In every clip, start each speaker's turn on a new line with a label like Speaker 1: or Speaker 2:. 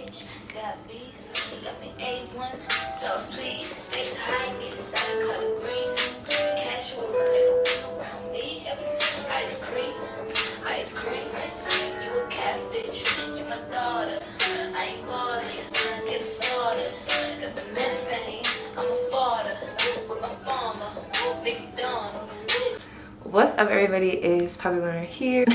Speaker 1: bitch. Got beef, got me A1. Sauce, please. Stays high, need a side color greens. Casual, they don't be around me. Ice cream, ice cream, ice cream. You a cat bitch, you my daughter. I ain't ballin', get started. Got the methane, I'm a father. With my farmer, McDonald.
Speaker 2: What's up, everybody? It's Poppy Learner here.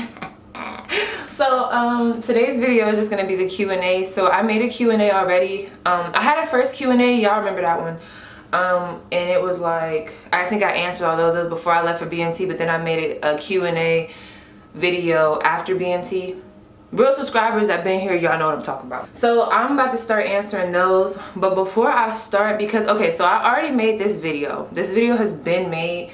Speaker 2: So today's video is just gonna be the Q&A. So I made a Q&A already. I had a first Q&A, y'all remember that one, and it was like, I think I answered all those. It was before I left for BMT, but then I made a Q&A video after BMT. Real subscribers that been here, y'all know what I'm talking about. So I'm about to start answering those, but before I start, because okay, so I already made this video. This video has been made,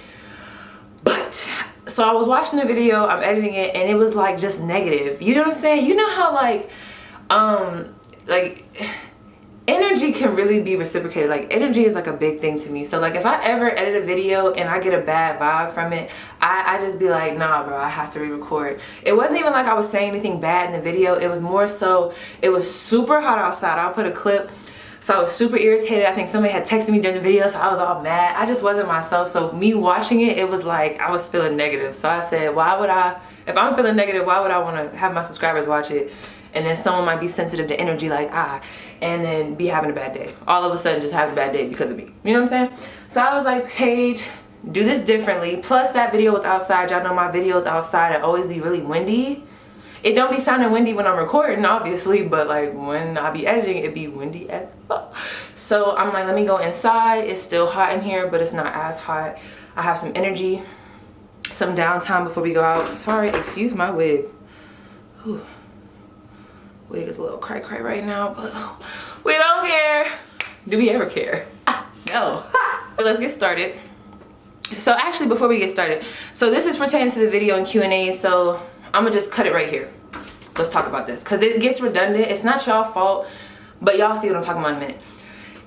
Speaker 2: but so I was watching the video, I'm editing it, and it was like just negative. You know what I'm saying? You know how like energy can really be reciprocated. Like energy is like a big thing to me. So like if I ever edit a video and I get a bad vibe from it, I just be like, nah bro, I have to re-record. It wasn't even like I was saying anything bad in the video. It was more so, it was super hot outside. I'll put a clip. So I was super irritated. I think somebody had texted me during the video, so I was all mad. I just wasn't myself. So me watching it, it was like I was feeling negative. So I said, why would I, if I'm feeling negative, why would I want to have my subscribers watch it? And then someone might be sensitive to energy like I, and then be having a bad day. All of a sudden just have a bad day because of me. You know what I'm saying? So I was like, Paige, do this differently. Plus that video was outside. Y'all know my videos outside, it always be really windy. It don't be sounding windy when I'm recording, obviously, but like when I be editing, it be windy as fuck. So I'm like, let me go inside. It's still hot in here, but it's not as hot. I have some energy, some downtime before we go out. Sorry, excuse my wig. Whew. Wig is a little cray cray right now, but we don't care. Do we ever care? No. But let's get started. So actually, before we get started, so this is pertaining to the video and Q&A, so I'm gonna just cut it right here. Let's talk about this because it gets redundant. It's not y'all fault, but y'all see what I'm talking about in a minute.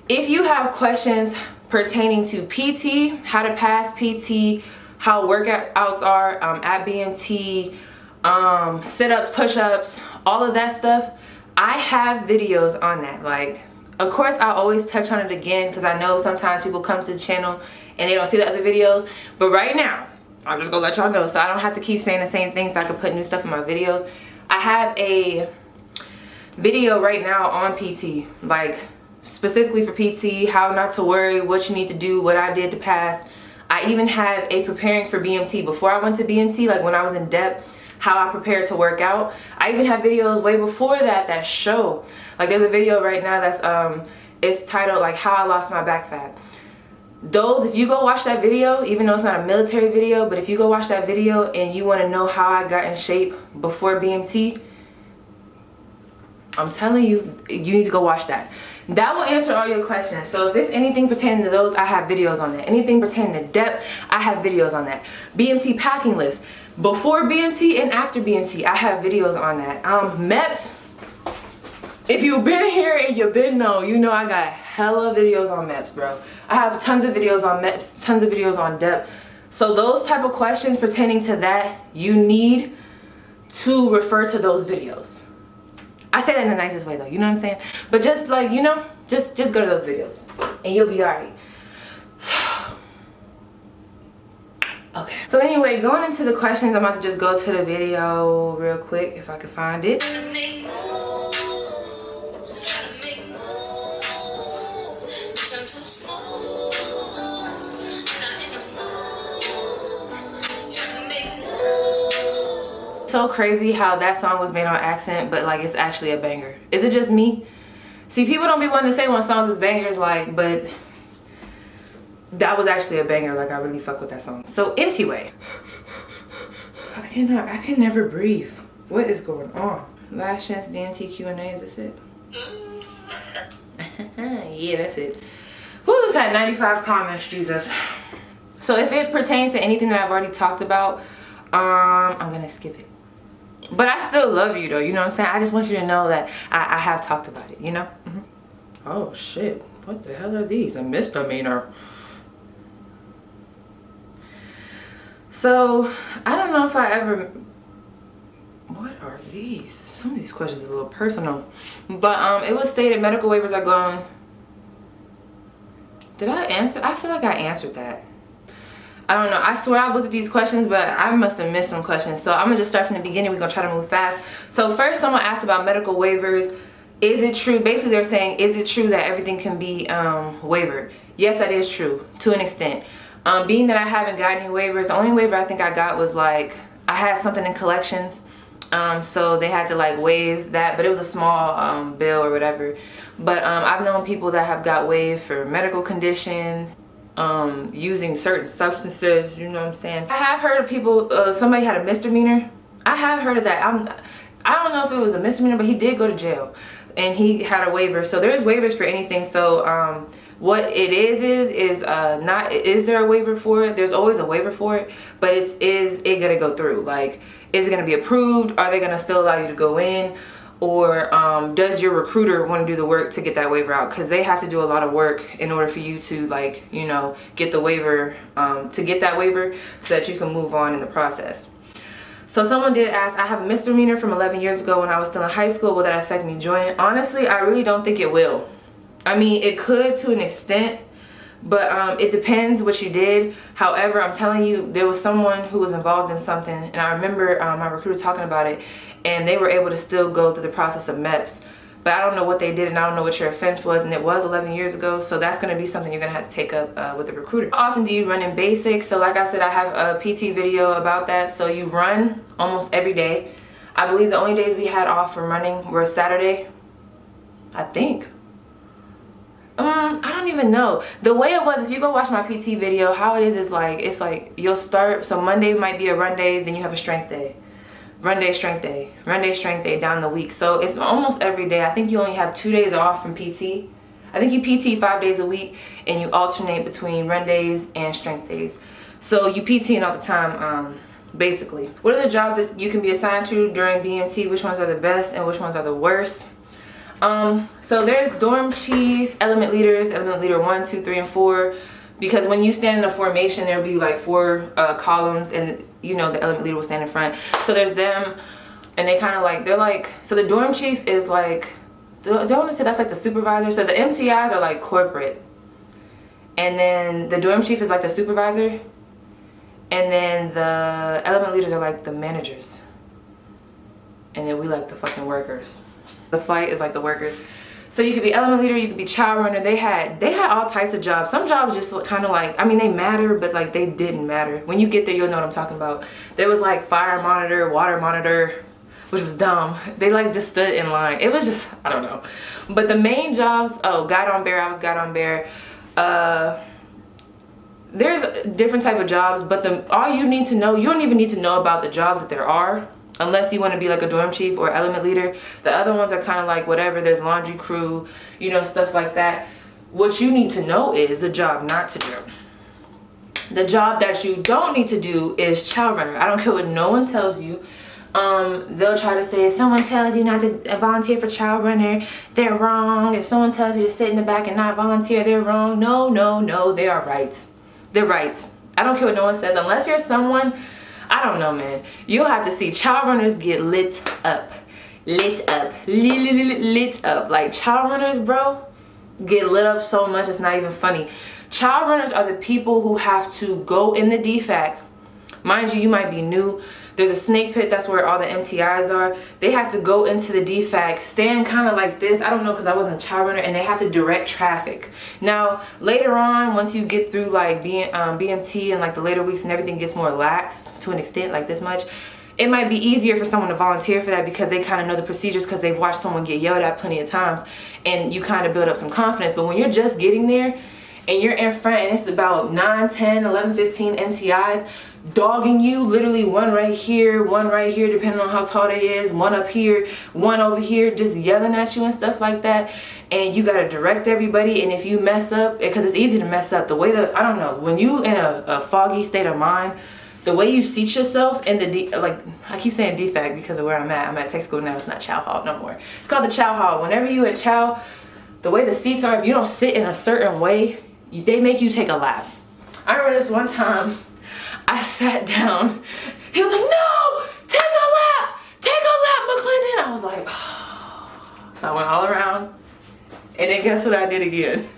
Speaker 2: If you have questions pertaining to PT, how to pass PT, how workouts are at BMT, sit-ups, push-ups, all of that stuff, I have videos on that. Like, of course, I always touch on it again because I know sometimes people come to the channel and they don't see the other videos. But right now, I'm just gonna let y'all know so I don't have to keep saying the same thing so I can put new stuff in my videos. I have a video right now on PT, like specifically for PT, how not to worry, what you need to do, what I did to pass. I even have a preparing for BMT. Before I went to BMT, like when I was in depth, how I prepared to work out. I even have videos way before that that show. Like there's a video right now that's it's titled like how I lost my back fat. Those, if you go watch that video, even though it's not a military video, but if you go watch that video and you want to know how I got in shape before BMT, I'm telling you, you need to go watch that. That will answer all your questions. So if it's anything pertaining to those, I have videos on that. Anything pertaining to depth, I have videos on that. BMT packing list, before BMT and after BMT, I have videos on that. MEPS, if you've been here and you've been known, you know I got hella videos on MEPS, bro. I have tons of videos on MEPS, tons of videos on depth. So those type of questions pertaining to that, you need to refer to those videos. I say that in the nicest way though, you know what I'm saying? But just like, you know, just go to those videos and you'll be alright. Okay. So anyway, going into the questions, I'm about to just go to the video real quick if I can find it. So crazy how that song was made on accent, but like it's actually a banger. Is it just me? See, people don't be wanting to say when songs is bangers, like, but that was actually a banger. Like I really fuck with that song. So anyway, I can never breathe. What is going on? Last chance BMT Q&A, is this it? Yeah, that's it. Who just had 95 comments, Jesus. So if it pertains to anything that I've already talked about, I'm gonna skip it. But I still love you though, you know what I'm saying? I just want you to know that I have talked about it, you know? Oh shit, what the hell are these? A misdemeanor. So, I don't know if I ever... What are these? Some of these questions are a little personal. But it was stated medical waivers are going. Did I answer? I feel like I answered that. I don't know. I swear I've looked at these questions, but I must have missed some questions. So I'm going to just start from the beginning. We're going to try to move fast. So first, someone asked about medical waivers. Is it true? Basically, they're saying, is it true that everything can be waivered? Yes, that is true to an extent. Being that I haven't gotten any waivers, the only waiver I think I got was like, I had something in collections. So they had to like waive that, but it was a small bill or whatever. But I've known people that have got waived for medical conditions, using certain substances, you know what I'm saying? I have heard of people, somebody had a misdemeanor. I have heard of that. I don't know if it was a misdemeanor, but he did go to jail and he had a waiver. So there's waivers for anything. So what it is not, is there a waiver for it? There's always a waiver for it, but is it gonna go through? Like, is it gonna be approved? Are they gonna still allow you to go in? Or does your recruiter want to do the work to get that waiver out? Because they have to do a lot of work in order for you to, like, you know, get the waiver, to get that waiver so that you can move on in the process. So someone did ask, I have a misdemeanor from 11 years ago when I was still in high school. Will that affect me joining? Honestly, I really don't think it will. I mean, it could to an extent, but it depends what you did. However, I'm telling you, there was someone who was involved in something, and I remember my recruiter talking about it, and they were able to still go through the process of MEPS. But I don't know what they did, and I don't know what your offense was, and it was 11 years ago, so that's going to be something you're going to have to take up with the recruiter. How often do you run in basics? So like I said, I have a PT video about that. So you run almost every day. I believe the only days we had off from running were Saturday, I think. I don't even know. The way it was, if you go watch my PT video, how it is like, it's like you'll start, so Monday might be a run day, then you have a strength day. Run day, strength day. Run day, strength day down the week. So it's almost every day. I think you only have 2 days off from PT. I think you PT 5 days a week and you alternate between run days and strength days. So you PTing all the time, basically. What are the jobs that you can be assigned to during BMT? Which ones are the best and which ones are the worst? So there's dorm chief, element leaders, element leader 1, 2, 3, and 4. Because when you stand in a formation, there'll be like 4 columns, and you know the element leader will stand in front. So there's them, and they kind of like, they're like, so the dorm chief is like, don't want to say that's like the supervisor. So the MCIs are like corporate, and then the dorm chief is like the supervisor, and then the element leaders are like the managers, and then we like the fucking workers. The flight is like the workers. So you could be element leader, you could be child runner. They had all types of jobs. Some jobs just kind of like, I mean, they matter, but like they didn't matter. When you get there, you'll know what I'm talking about. There was like fire monitor, water monitor, which was dumb. They like just stood in line. It was just, I don't know. But the main jobs, guide on bear, I was guide on bear. There's different type of jobs, but all you need to know, you don't even need to know about the jobs that there are. Unless you want to be like a dorm chief or element leader. The other ones are kind of like whatever. There's laundry crew, you know, stuff like that. What you need to know is the job not to do. The job that you don't need to do is child runner. I don't care what no one tells you. They'll try to say if someone tells you not to volunteer for child runner, they're wrong. If someone tells you to sit in the back and not volunteer, they're wrong. No, no, no, they are right. They're right. I don't care what no one says. Unless you're someone, I don't know, man. You'll have to see child runners get lit up. Lit up. Lit up. Like child runners, bro, get lit up so much it's not even funny. Child runners are the people who have to go in the DFAC. Mind you, you might be new. There's a snake pit, that's where all the MTIs are. They have to go into the DFAC, stand kind of like this. I don't know because I wasn't a child runner, and they have to direct traffic. Now, later on, once you get through like BMT and like the later weeks and everything gets more lax to an extent, like this much, it might be easier for someone to volunteer for that because they kind of know the procedures because they've watched someone get yelled at plenty of times, and you kind of build up some confidence. But when you're just getting there and you're in front and it's about 9, 10, 11, 15 MTIs, dogging you, literally one right here, depending on how tall they is, one up here, one over here, just yelling at you and stuff like that. And you gotta direct everybody, and if you mess up, because it's easy to mess up, the way that, I don't know, when you in a foggy state of mind, the way you seat yourself in the, like, I keep saying DFAC because of where I'm at tech school now, it's not Chow Hall no more. It's called the Chow Hall. Whenever you at Chow, the way the seats are, if you don't sit in a certain way, they make you take a lap. I remember this one time, I sat down. He was like, no, take a lap, take a I was like, so I went all around, and then guess what I did again?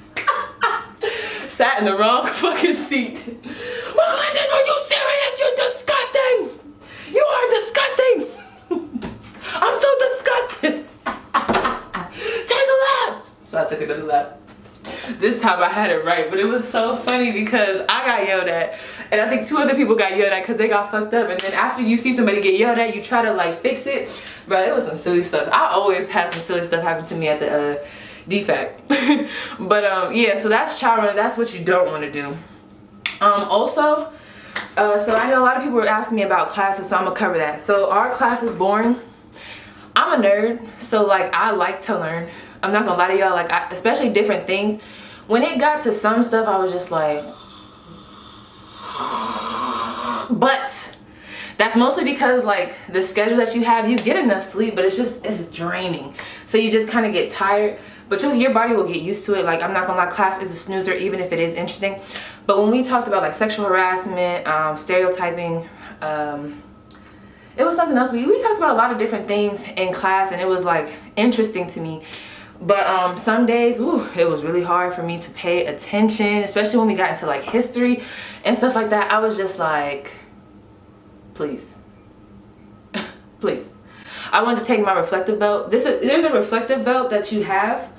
Speaker 2: Sat in the wrong fucking seat. Well, Lyndon, are you serious? You're disgusting. You are disgusting. I'm so disgusted. Take a lap. So I took another lap. This time I had it right, but it was so funny because I got yelled at, and I think 2 other people got yelled at because they got fucked up. And then after you see somebody get yelled at, you try to like fix it. Bro, it was some silly stuff. I always had some silly stuff happen to me at the DFAC. But yeah, so that's child running. That's what you don't want to do. Also, so I know a lot of people were asking me about classes, so I'm gonna cover that. So our class is boring. I'm a nerd, so like I like to learn. I'm not gonna lie to y'all, like especially different things. When it got to some stuff, I was just like, but that's mostly because like the schedule that you have, you get enough sleep, but it's draining. So you just kind of get tired, but your body will get used to it. Like I'm not gonna lie, class is a snoozer, even if it is interesting. But when we talked about like sexual harassment, stereotyping, it was something else. We talked about a lot of different things in class, and it was like interesting to me. But some days, it was really hard for me to pay attention, especially when we got into like history and stuff like that. I was just like, please, please. I wanted to take my reflective belt. There's a reflective belt that you have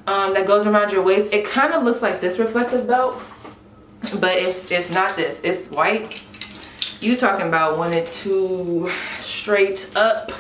Speaker 2: that goes around your waist. It kind of looks like this reflective belt, but it's not this. It's white. You talking about wanted to straight up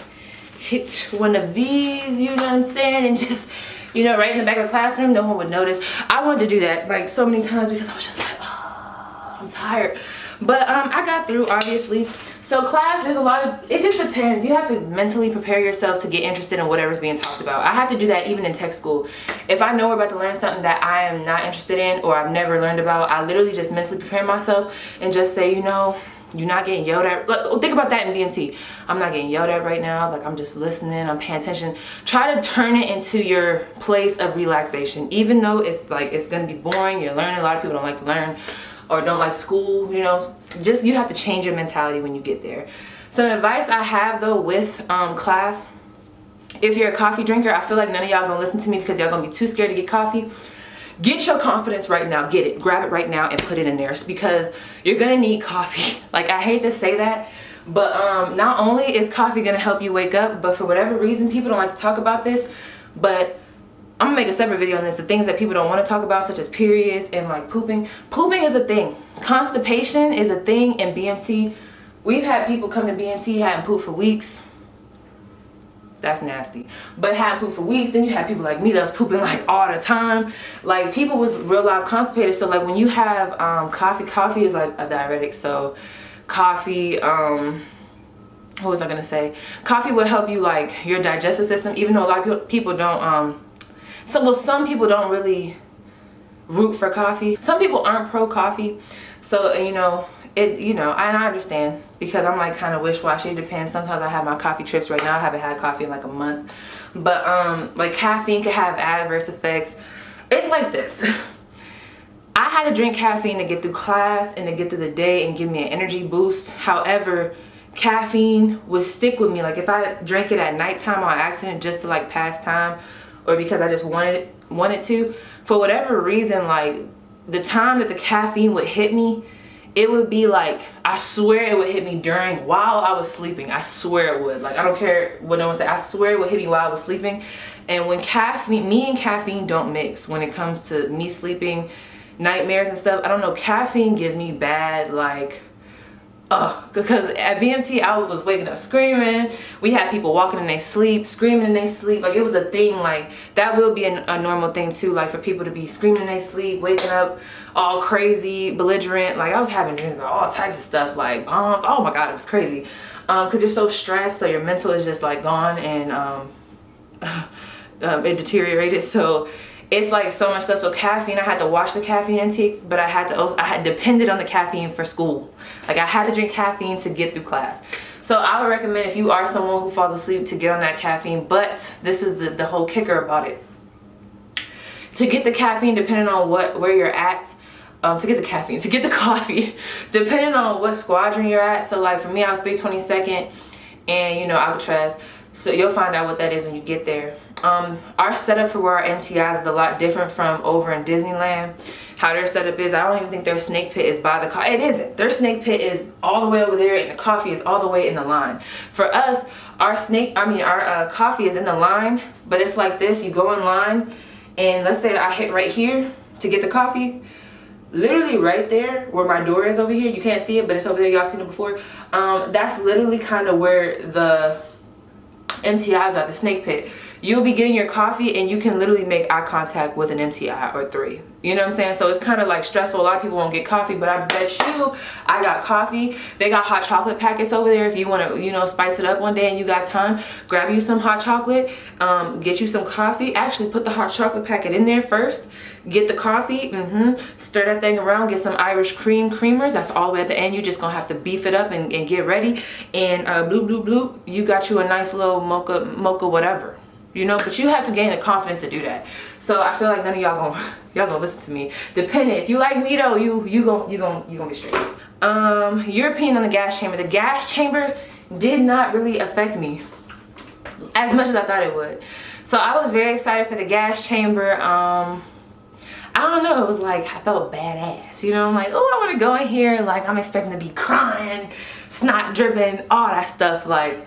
Speaker 2: hit one of these, you know what I'm saying, and just, you know, right in the back of the classroom, no one would notice. I wanted to do that like so many times because I was just like, oh, I'm tired. But I got through, obviously. So class, there's a lot of, it just depends. You have to mentally prepare yourself to get interested in whatever's being talked about. I have to do that even in tech school. If I know we're about to learn something that I am not interested in or I've never learned about, I literally just mentally prepare myself and just say, you know, you're not getting yelled at. Like, think about that in BMT. I'm not getting yelled at right now. Like, I'm just listening. I'm paying attention. Try to turn it into your place of relaxation. Even though it's like, it's going to be boring. You're learning. A lot of people don't like to learn or don't like school, you know. Just, you have to change your mentality when you get there. Some advice I have, though, with class. If you're a coffee drinker, I feel like none of y'all going to listen to me because y'all going to be too scared to get coffee. Get your confidence right now. Get it. Grab it right now and put it in there because you're going to need coffee. Like, I hate to say that, but not only is coffee going to help you wake up, but for whatever reason, people don't like to talk about this, but I'm going to make a separate video on this. The things that people don't want to talk about, such as periods and like pooping. Pooping is a thing. Constipation is a thing in BMT. We've had people come to BMT having poop for weeks. That's nasty. But had poop for weeks. Then you have people like me that was pooping like all the time. Like people was real life constipated. So like when you have coffee is like a diuretic. So coffee, what was I gonna say? Coffee will help you like your digestive system. Even though a lot of people don't. Some people don't really root for coffee. Some people aren't pro coffee. So you know. And I understand because I'm like kind of wish-washy. It depends. Sometimes I have my coffee trips. Right now I haven't had coffee in like a month, but like caffeine can have adverse effects. It's like this. I had to drink caffeine to get through class and to get through the day and give me an energy boost. However, caffeine would stick with me. Like if I drank it at nighttime on accident just to like pass time or because I just wanted to, for whatever reason, like the time that the caffeine would hit me, it would be like, I swear it would hit me while I was sleeping. I swear it would. Like, I don't care what no one said. I swear it would hit me while I was sleeping. And when me and caffeine don't mix when it comes to me sleeping, nightmares and stuff. I don't know. Caffeine gives me bad, like, because at BMT I was waking up screaming. We had people walking in their sleep, screaming in their sleep. Like it was a thing. Like that will be a normal thing too. Like for people to be screaming in their sleep, waking up all crazy, belligerent. Like I was having dreams about all types of stuff, like bombs. Oh my God, it was crazy. Because you're so stressed, so your mental is just like gone and it deteriorated. So it's like so much stuff. So caffeine, I had to watch the caffeine intake, but I had depended on the caffeine for school. Like I had to drink caffeine to get through class. So I would recommend if you are someone who falls asleep to get on that caffeine, but this is the whole kicker about it. To get the caffeine, depending on where you're at, to get the coffee, depending on what squadron you're at. So like for me, I was 322nd and Alcatraz. So you'll find out what that is when you get there. Our setup for where our MTIs is a lot different from over in Disneyland. How their setup is, I don't even think their snake pit is by the car. It isn't. Their snake pit is all the way over there, and the coffee is all the way in the line. For us, our coffee is in the line, but it's like this. You go in line, and let's say I hit right here to get the coffee. Literally right there where my door is over here, you can't see it, but it's over there. Y'all seen it before. That's literally kind of where the MTIs are, the snake pit. You'll be getting your coffee and you can literally make eye contact with an MTI or 3. You know what I'm saying? So it's kind of like stressful. A lot of people won't get coffee, but I bet you I got coffee. They got hot chocolate packets over there if you want to, you know, spice it up one day and you got time. Grab you some hot chocolate, get you some coffee. Actually put the hot chocolate packet in there first. Get the coffee, stir that thing around, get some Irish creamers. That's all the way at the end. You're just gonna have to beef it up and get ready. And bloop, bloop, bloop, you got you a nice little mocha whatever. You know, but you have to gain the confidence to do that. So I feel like none of y'all gonna listen to me. Depending, if you like me though, you gonna be straight. Your opinion on the gas chamber. The gas chamber did not really affect me as much as I thought it would. So I was very excited for the gas chamber. I don't know, it was like I felt badass. You know, I'm like, oh, I want to go in here and like I'm expecting to be crying, snot dripping, all that stuff. Like,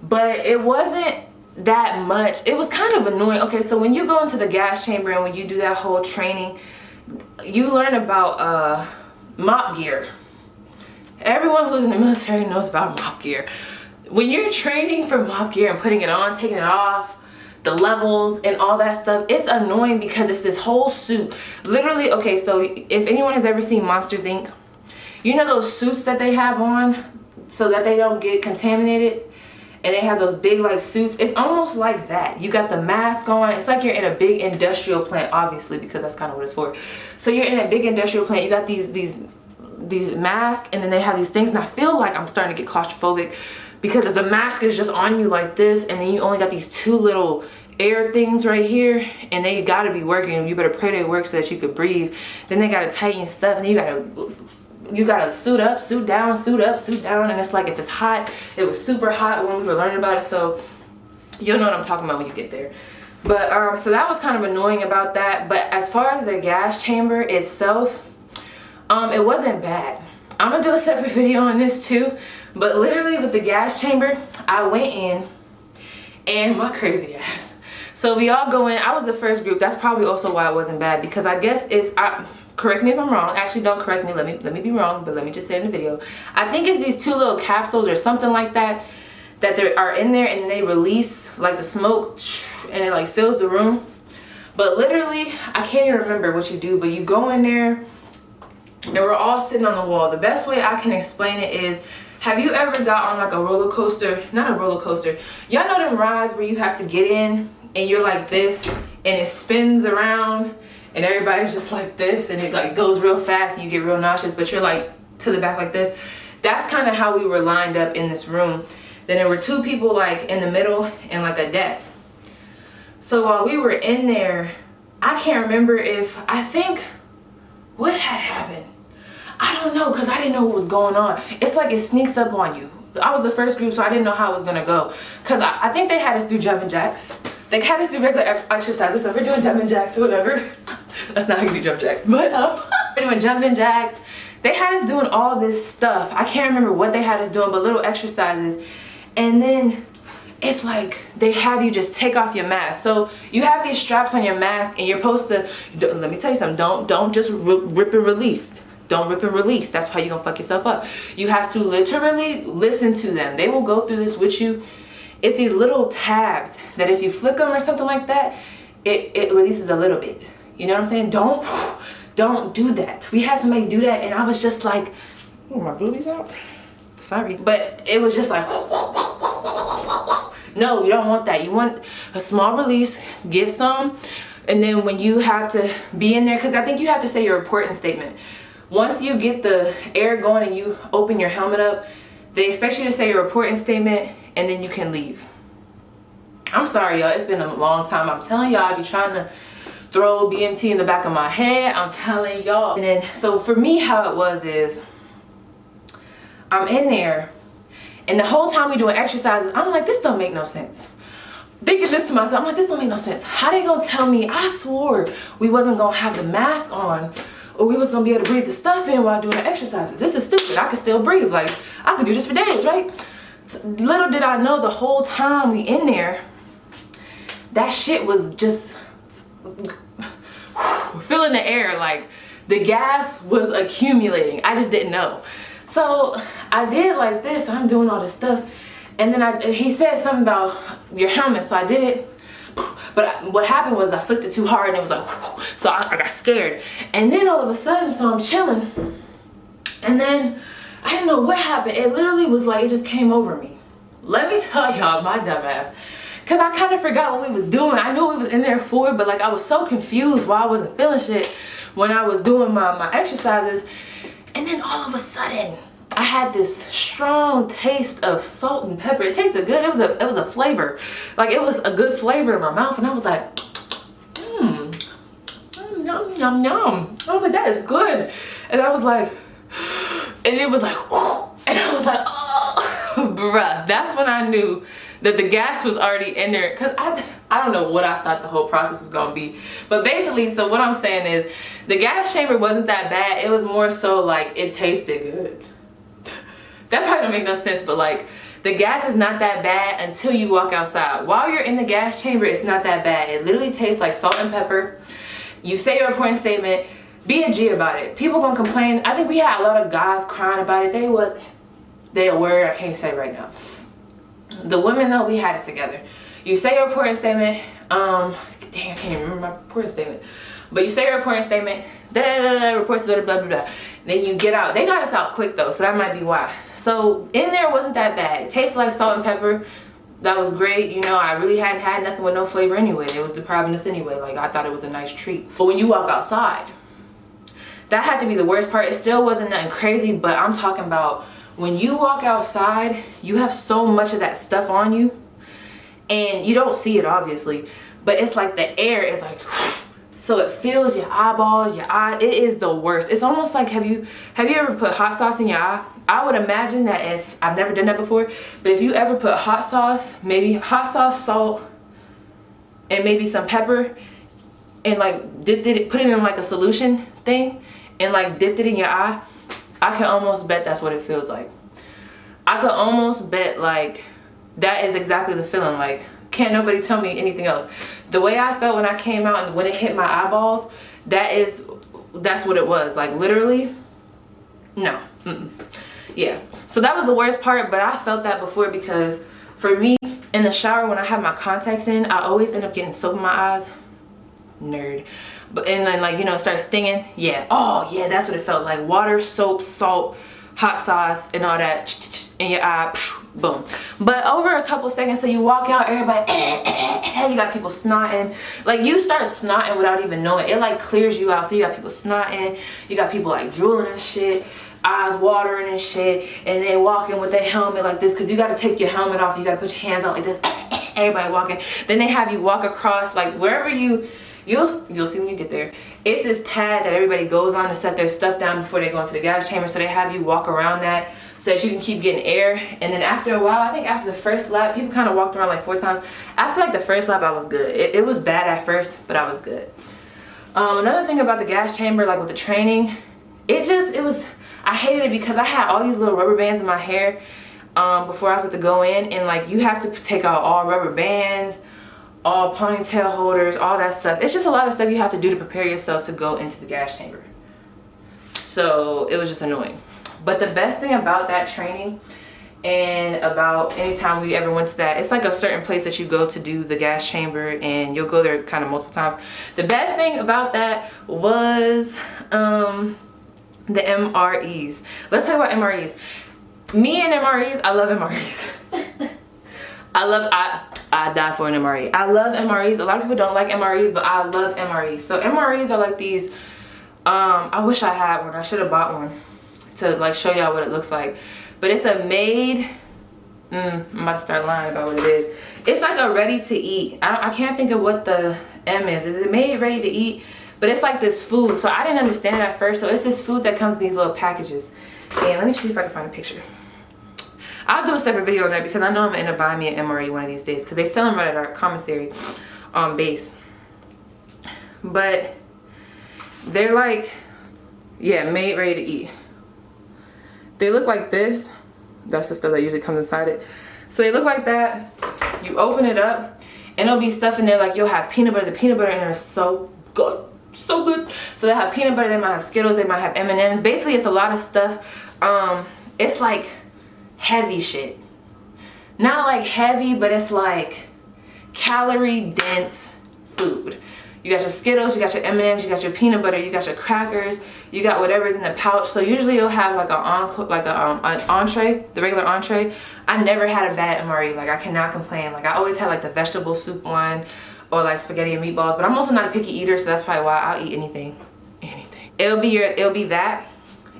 Speaker 2: but it wasn't that much. It was kind of annoying. Okay, so when you go into the gas chamber and when you do that whole training, you learn about mop gear. Everyone who's in the military knows about mop gear. When you're training for mop gear and putting it on, taking it off, the levels and all that stuff, it's annoying because it's this whole suit. Literally, okay, so if anyone has ever seen Monsters Inc., you know those suits that they have on so that they don't get contaminated? And they have those big like suits. It's almost like that. You got the mask on. It's like you're in a big industrial plant, obviously, because that's kind of what it's for. So you're in a big industrial plant. You got these masks, and then they have these things. And I feel like I'm starting to get claustrophobic because the mask is just on you like this, and then you only got these 2 little air things right here, and they got to be working. You better pray they work so that you could breathe. Then they got to tighten your stuff, and you gotta suit up, suit down, suit up, suit down. And it's like if it's hot, it was super hot when we were learning about it, so you'll know what I'm talking about when you get there. But so that was kind of annoying about that. But as far as the gas chamber itself, it wasn't bad. I'm gonna do a separate video on this too, but literally with the gas chamber, I went in and my crazy ass. So we all go in. I was the first group. That's probably also why it wasn't bad, because I guess correct me if I'm wrong. Actually, don't correct me. Let me be wrong, but let me just say in the video. I think it's these 2 little capsules or something like that they are in there, and then they release like the smoke and it like fills the room. But literally, I can't even remember what you do, but you go in there and we're all sitting on the wall. The best way I can explain it is, have you ever got on like a roller coaster? Not a roller coaster. Y'all know them rides where you have to get in and you're like this and it spins around and everybody's just like this and it like goes real fast and you get real nauseous, but you're like to the back like this. That's kind of how we were lined up in this room. Then there were 2 people like in the middle and like a desk. So while we were in there, I can't remember what had happened. I don't know, because I didn't know what was going on. It's like it sneaks up on you. I was the first group, so I didn't know how it was gonna go. Because I think they had us do jumping jacks. They had us do regular exercises, so we're doing jumping jacks or whatever. That's not how you do jump jacks, but we're doing jumping jacks. They had us doing all this stuff. I can't remember what they had us doing, but little exercises. And then it's like they have you just take off your mask. So you have these straps on your mask and you're supposed to, let me tell you something, don't just rip and release. Don't rip and release. That's how you're gonna fuck yourself up. You have to literally listen to them. They will go through this with you. It's these little tabs that if you flick them or something like that, it releases a little bit. You know what I'm saying? Don't do that. We had somebody do that and I was just like, oh, my boobies out? Sorry. But it was just like, no, you don't want that. You want a small release, get some, and then when you have to be in there, because I think you have to say your reporting statement. Once you get the air going and you open your helmet up, they expect you to say your reporting statement and then you can leave. I'm sorry, y'all. It's been a long time. I'm telling y'all, I be trying to throw BMT in the back of my head. I'm telling y'all. And then, so for me, how it was is, I'm in there And the whole time we doing exercises, I'm like, this don't make no sense. Thinking this to myself, I'm like, this don't make no sense. How they gonna tell me? I swore we wasn't gonna have the mask on, or we was gonna be able to breathe the stuff in while doing the exercises. This is stupid. I can still breathe. Like, I could do this for days, right? So, little did I know the whole time we in there, that shit was just filling the air. Like, the gas was accumulating. I just didn't know. So I did like this. I'm doing all this stuff. And then he said something about your helmet, so I did it. But what happened was I flicked it too hard and it was like, so I got scared. And then all of a sudden, so I'm chilling. And then I didn't know what happened. It literally was like, it just came over me. Let me tell y'all, my dumb ass. Cause I kind of forgot what we was doing. I knew we was in there for, but like I was so confused why I wasn't feeling shit when I was doing my exercises. And then all of a sudden, I had this strong taste of salt and pepper. It tasted good. It was a flavor. Like, it was a good flavor in my mouth. And I was like, yum, yum, yum. I was like, that is good. And I was like, and it was like, and I was like, oh, bruh. That's when I knew that the gas was already in there. Cause I don't know what I thought the whole process was gonna be. But basically, so what I'm saying is, the gas chamber wasn't that bad. It was more so like, it tasted good. That probably don't make no sense, but like, the gas is not that bad until you walk outside. While you're in the gas chamber, it's not that bad. It literally tastes like salt and pepper. You say your important statement, be a G about it. People gonna complain. I think we had a lot of guys crying about it. They a word I can't say right now. The women though, we had it together. You say your important statement, dang, I can't even remember my important statement. But you say your important statement, reports blah, blah, blah, blah. Then you get out. They got us out quick though, so that might be why. So in there wasn't that bad. It tastes like salt and pepper. That was great. You know, I really hadn't had nothing with no flavor anyway. It was depriving us anyway. Like, I thought it was a nice treat. But when you walk outside, that had to be the worst part. It still wasn't nothing crazy, but I'm talking about when you walk outside, you have so much of that stuff on you, and you don't see it obviously, but it's like the air is like, so it fills your eyeballs, your eye. It is the worst. It's almost like, have you ever put hot sauce in your eye? I would imagine that if, I've never done that before, but if you ever put hot sauce, maybe hot sauce, salt, and maybe some pepper, and like put it in like a solution thing, and like dipped it in your eye, I can almost bet that's what it feels like. I could almost bet like that is exactly the feeling. Like, can't nobody tell me anything else. The way I felt when I came out and when it hit my eyeballs, that's what it was. Like, literally, no. Yeah. So that was the worst part, but I felt that before because for me, in the shower when I have my contacts in, I always end up getting soap in my eyes. Nerd. But and then, like, you know, it starts stinging. Yeah. Oh yeah, that's what it felt like. Water, soap, salt, hot sauce, and all that in your eye. Boom. But over a couple seconds, so you walk out, everybody, you got people snotting. Like, you start snotting without even knowing. It like clears you out. So you got people snotting, you got people like drooling and shit, eyes watering and shit, and they walking with their helmet like this, because you got to take your helmet off. You got to put your hands out like this. Everybody walking. Then they have you walk across, like, wherever you'll see when you get there. It's this pad that everybody goes on to set their stuff down before they go into the gas chamber. So they have you walk around that so that you can keep getting air. And then after a while, I think after the first lap, people kind of walked around like 4 times. After like the first lap, I was good. It was bad at first, but I was good. Another thing about the gas chamber, like with the training, I hated it because I had all these little rubber bands in my hair before I was about to go in. And like, you have to take out all rubber bands, all ponytail holders, all that stuff. It's just a lot of stuff you have to do to prepare yourself to go into the gas chamber. So it was just annoying. But the best thing about that training and about anytime we ever went to that, it's like a certain place that you go to do the gas chamber, and you'll go there kind of multiple times. The best thing about that was the MREs. Let's talk about MREs. Me and MREs, I love MREs. I die for an MRE. I love MREs. A lot of people don't like MREs, but I love MREs. So MREs are like these, I wish I had one. I should have bought one to like show y'all what it looks like. But it's a made, I'm about to start lying about what it is. It's like a ready to eat. I can't think of what the M is. Is it made ready to eat? But it's like this food. So I didn't understand it at first. So it's this food that comes in these little packages. And let me see if I can find a picture. I'll do a separate video on that because I know I'm gonna end up buying me an MRE one of these days because they sell them right at our commissary on base. But they're like, yeah, made ready to eat. They look like this. That's the stuff that usually comes inside it. So they look like that. You open it up and there'll be stuff in there like you'll have peanut butter. The peanut butter in there is so good. So good. So they have peanut butter, they might have Skittles, they might have M&Ms. Basically, it's a lot of stuff. It's like heavy shit. Not like heavy, but it's like calorie dense food. You got your Skittles, you got your M&Ms, you got your peanut butter, you got your crackers, you got whatever's in the pouch. So usually you'll have like an entree, the regular entree. I never had a bad MRE. Like I cannot complain. Like I always had like the vegetable soup one, or like spaghetti and meatballs. But I'm also not a picky eater, so that's probably why I'll eat anything. It'll be that,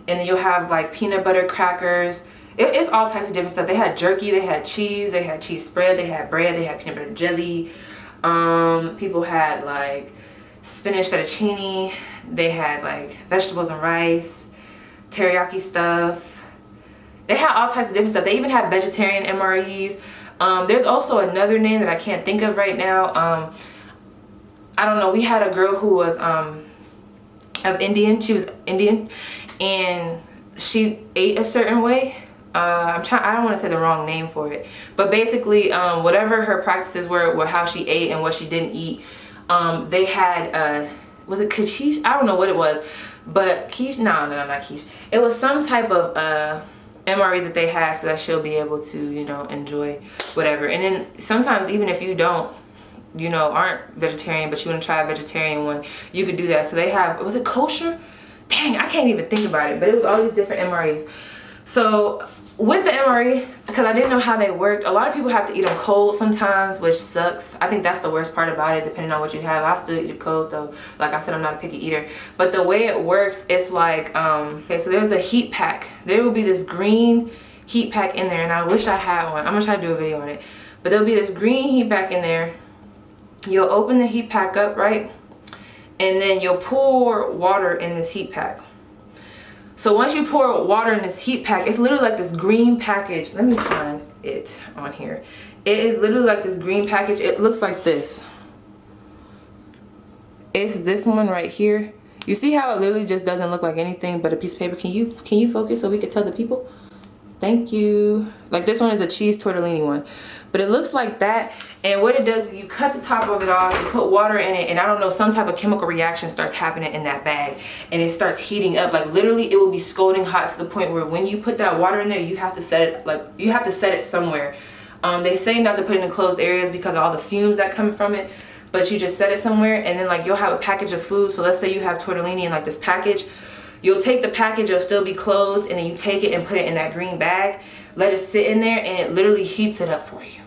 Speaker 2: and then you'll have like peanut butter crackers. It's all types of different stuff. They had jerky, they had cheese spread, they had bread, they had peanut butter jelly. People had like spinach fettuccine, they had like vegetables and rice, teriyaki stuff. They had all types of different stuff. They even have vegetarian MREs. There's also another name that I can't think of right now. I don't know. We had a girl who was of Indian. She was Indian, and she ate a certain way. I don't want to say the wrong name for it, but basically, whatever her practices were how she ate and what she didn't eat. They had was it quiche? I don't know what it was, but quiche. No, not quiche. It was some type of MRE that they had so that she'll be able to, you know, enjoy whatever. And then sometimes even if you don't, you know, aren't vegetarian, but you want to try a vegetarian one, you could do that. So they have, was it kosher? Dang, I can't even think about it, but it was all these different MREs. So with the MRE, because I didn't know how they worked, a lot of people have to eat them cold sometimes, which sucks. I think that's the worst part about it, depending on what you have. I still eat it cold though. Like I said, I'm not a picky eater. But the way it works, it's like, okay, so there's a heat pack. There will be this green heat pack in there, and I wish I had one. I'm gonna try to do a video on it. But there'll be this green heat pack in there. You'll open the heat pack up, right? And then you'll pour water in this heat pack. So once you pour water in this heat pack, it's literally like this green package. Let me find it on here. It is literally like this green package. It looks like this. It's this one right here. You see how it literally just doesn't look like anything but a piece of paper? Can you focus so we can tell the people? Thank you. Like this one is a cheese tortellini one. But it looks like that. And what it does is you cut the top of it off, you put water in it, and I don't know, some type of chemical reaction starts happening in that bag. And it starts heating up. Like literally it will be scalding hot to the point where when you put that water in there, you have to set it, like you have to set it somewhere. They say not to put it in closed areas because of all the fumes that come from it. But you just set it somewhere, and then like you'll have a package of food. So let's say you have tortellini in like this package. You'll take the package, it'll still be closed, and then you take it and put it in that green bag. Let it sit in there, and it literally heats it up for you.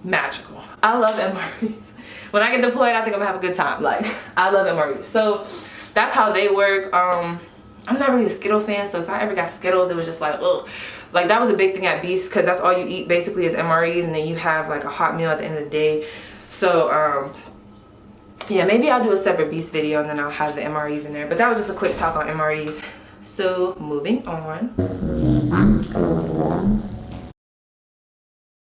Speaker 2: Magical. I love MREs. When I get deployed, I think I'm gonna have a good time. Like, I love MREs. So that's how they work. I'm not really a Skittle fan, so if I ever got Skittles, it was just like, ugh. Like that was a big thing at Beast, because that's all you eat basically is MREs, and then you have like a hot meal at the end of the day. So yeah, maybe I'll do a separate Beast video and then I'll have the MREs in there. But that was just a quick talk on MREs. So moving on.